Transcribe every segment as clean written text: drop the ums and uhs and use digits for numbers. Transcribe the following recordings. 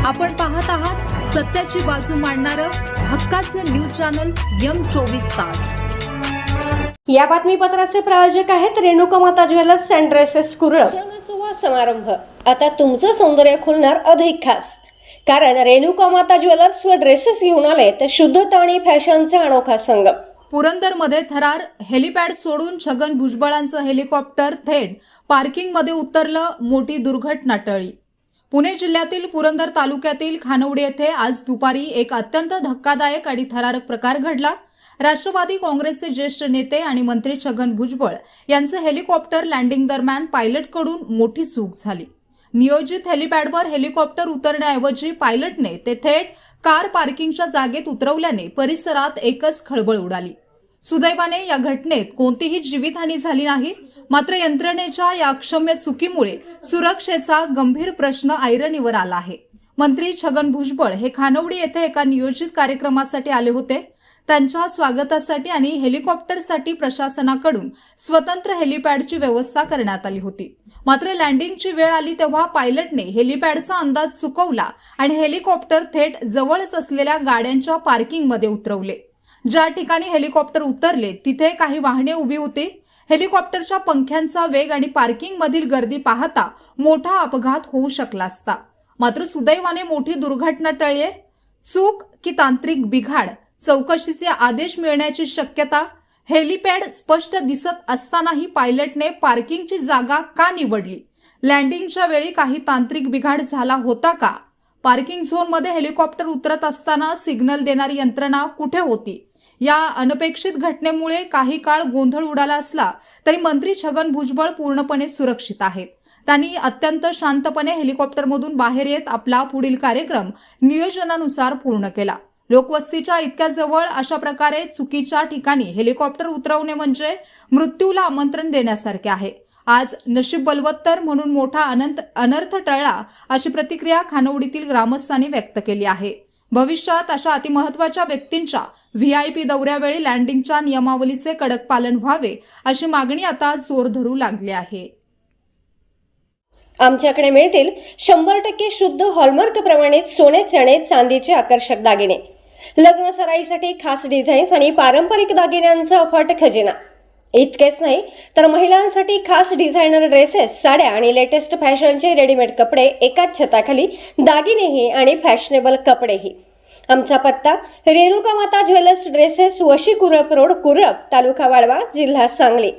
आपण पाहत आहात सत्याची बाजू मांडणारं हक्काचं न्यूज चॅनल M24 तास। या बातमीपत्राचे प्रायोजक आहेत रेणुकामाता ज्वेलर्स अँड ड्रेसेस कुरळ। सण समारंभ आता तुमचं सौंदर्य खुलणार अधिक खास, कारण रेणुकामाता ज्वेलर्स व ड्रेसेस घेऊन आले तर शुद्धता आणि फॅशनचा अनोखा संगम। पुरंदरमध्ये थरार हेलिपॅड सोडून छगन भुजबळांचं हेलिकॉप्टर थेट पार्किंगमध्ये उतरलं, मोठी दुर्घटना टळली। पुणे जिल्ह्यातील पुरंदर तालुक्यातील खानवडी येथे आज दुपारी एक अत्यंत धक्कादायक आणि थरारक प्रकार घडला। राष्ट्रवादी काँग्रेसचे ज्येष्ठ नेते आणि मंत्री छगन भुजबळ यांचं हेलिकॉप्टर लँडिंग दरम्यान पायलटकडून मोठी चूक झाली। नियोजित हेलिपॅडवर हेलिकॉप्टर उतरण्याऐवजी पायलटने ते थेट कार पार्किंगच्या जागेत उतरवल्याने परिसरात एकच खळबळ उडाली। सुदैवाने या घटनेत कोणतीही जीवितहानी झाली नाही, मात्र यंत्रणेच्या या अक्षम्य चुकीमुळे सुरक्षेचा गंभीर प्रश्न ऐरणीवर आला आहे। मंत्री छगन भुजबळ हे खानवडी येथे एका नियोजित कार्यक्रमासाठी आले होते। त्यांच्या स्वागतासाठी आणि हेलिकॉप्टरसाठी प्रशासनाकडून स्वतंत्र हेलिपॅडची व्यवस्था करण्यात आली होती। मात्र लँडिंगची वेळ आली तेव्हा पायलटने हेलिपॅडचा अंदाज चुकवला आणि हेलिकॉप्टर थेट जवळच असलेल्या गाड्यांच्या पार्किंगमध्ये उतरवले। ज्या ठिकाणी हेलिकॉप्टर उतरले तिथे काही वाहने उभी होती। हेलिकॉप्टरच्या पंख्यांचा वेग आणि पार्किंगमधील गर्दी पाहता मोठा अपघात होऊ शकला असता, मात्र सुदैवाने मोठी दुर्घटना टळली। चूक की तांत्रिक बिघाड? चौकशीचे आदेश मिळण्याची शक्यता। हेलिपॅड स्पष्ट दिसत असतानाही पायलटने पार्किंगची जागा का निवडली? लँडिंगच्या वेळी काही तांत्रिक बिघाड झाला होता का? पार्किंग झोनमध्ये हेलिकॉप्टर उतरत असताना सिग्नल देणारी यंत्रणा कुठे होती? या अनपेक्षित घटनेमुळे काही काळ गोंधळ उडाला असला तरी मंत्री छगन भुजबळ पूर्णपणे सुरक्षित आहेत। त्यांनी अत्यंत शांतपणे हेलिकॉप्टरमधून बाहेर येत आपला पुढील कार्यक्रम नियोजनानुसार पूर्ण केला। लोकवस्तीच्या इतक्या जवळ अशा प्रकारे चुकीच्या ठिकाणी हेलिकॉप्टर उतरवणे म्हणजे मृत्यूला आमंत्रण देण्यासारखे आहे। आज नशीब बलवत्तर म्हणून मोठा अनर्थ टळला, अशी प्रतिक्रिया खानवडीतील ग्रामस्थांनी व्यक्त केली आहे। भविष्यात अशा अतिमहत्वाच्या व्यक्तींच्या VIP दौऱ्यावेळी लँडिंगच्या नियमावलीचे कडक पालन व्हावे, अशी मागणी आता जोर धरू लागली आहे। आमच्याकडे मिळतील 100% शुद्ध हॉलमार्क प्रमाणित सोन्याचे आणि चांदीचे आकर्षक दागिने, लग्न सराईसाठी खास डिझाईन्स आणि पारंपरिक दागिन्यांचा अफाट खजिना। इतकेच नाही तर महिलांसाठी खास डिझायनर ड्रेसेस, साड्या आणि लेटेस्ट फॅशनचे रेडीमेड कपडे एकाच छताखाली, दागिनेही आणि फॅशनेबल कपडेही। आमचा पत्ता रेणुकामाता ज्वेलर्स ड्रेसेस, वशी कुरप रोड, कुरप, तालुका वाळवा, जिल्हा सांगली।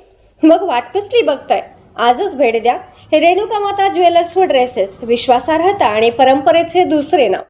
मग वाट कसली बघताय? आजच भेट द्या रेणुकामाता ज्वेलर्स व ड्रेसेस, विश्वासार्हता आणि परंपरेचे दुसरे नाव।